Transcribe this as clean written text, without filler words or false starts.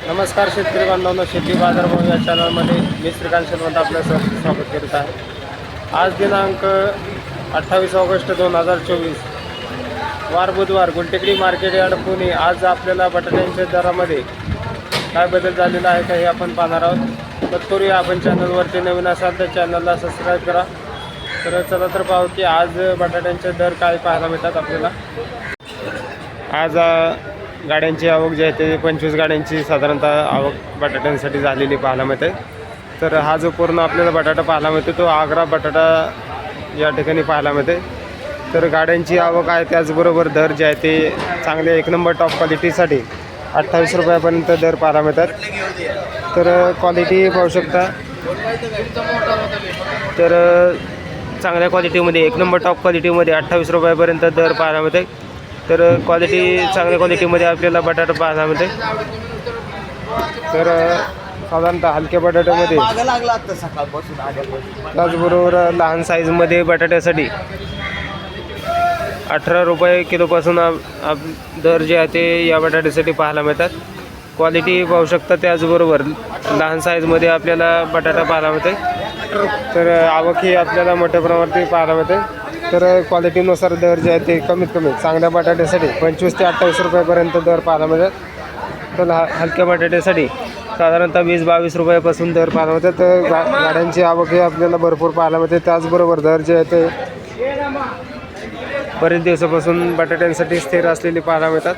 नमस्कार शेतकरी बांधवांनो, शेती बाजारभाव या चॅनलमध्ये मी श्रीकांत शेलवंत आपलं स्वागत करीत आहे। आज दिनांक 28 ऑगस्ट 2024 वार बुधवार, गुलटेकडी मार्केट यार्ड पुणे। आज आपल्याला बटाट्यांच्या दरामध्ये काय बदल झालेला आहे का हे आपण पाहणार आहोत। तत्पूर्वी आपण चॅनलवरती नवीन असाल तर चॅनलला सबस्क्राईब करा। तर चला तर पाहू की आज बटाट्यांचे दर काय पाहायला मिळतात आपल्याला। आज गाड्यांची आवक जी आहे ते 25 गाड्यांची साधारणतः आवक बटाट्यांसाठी झालेली पाहायला मिळते। तर हा जो पूर्ण आपल्याला बटाटा पाहायला मिळतो तो आग्रा बटाटा या ठिकाणी पाहायला मिळते। तर गाड्यांची आवक आहे, त्याचबरोबर दर जे आहे ते चांगले एक नंबर टॉप क्वालिटीसाठी 28 रुपयापर्यंत दर पाहायला मिळतात। तर क्वालिटी पाहू शकता, तर चांगल्या क्वालिटीमध्ये एक नंबर टॉप क्वालिटीमध्ये 28 रुपयापर्यंत दर पाहायला मिळते। तर क्वालिटी चांगल्या क्वालिटीमध्ये आपल्याला बटाटा पाहायला मिळते। तर साधारणतः हलक्या बटाट्यामध्ये त्याचबरोबर लहान साईजमध्ये बटाट्यासाठी 18 रुपये किलोपासून दर जे आहे ते या बटाट्यासाठी पाहायला मिळतात। क्वालिटी पाहू शकता, त्याचबरोबर लहान साईजमध्ये आपल्याला बटाटा पाहायला मिळते। तर आवक ही आपल्याला मोठ्या प्रमाणात पाहायला मिळते। तर क्वालिटीनुसार दर जे आहे ते कमीत कमी चांगल्या बटाट्यासाठी 25 ते 28 रुपयापर्यंत दर पाहायला मिळतात। तर हलक्या बटाट्यासाठी साधारणतः 20-22 रुपयापासून दर पाहायला मिळतात। तर गाड्यांची आवक ही आपल्याला भरपूर पाहायला मिळते। त्याचबरोबर दर जे आहे ते बरेच दिवसापासून बटाट्यांसाठी स्थिर असलेली पाहायला मिळतात।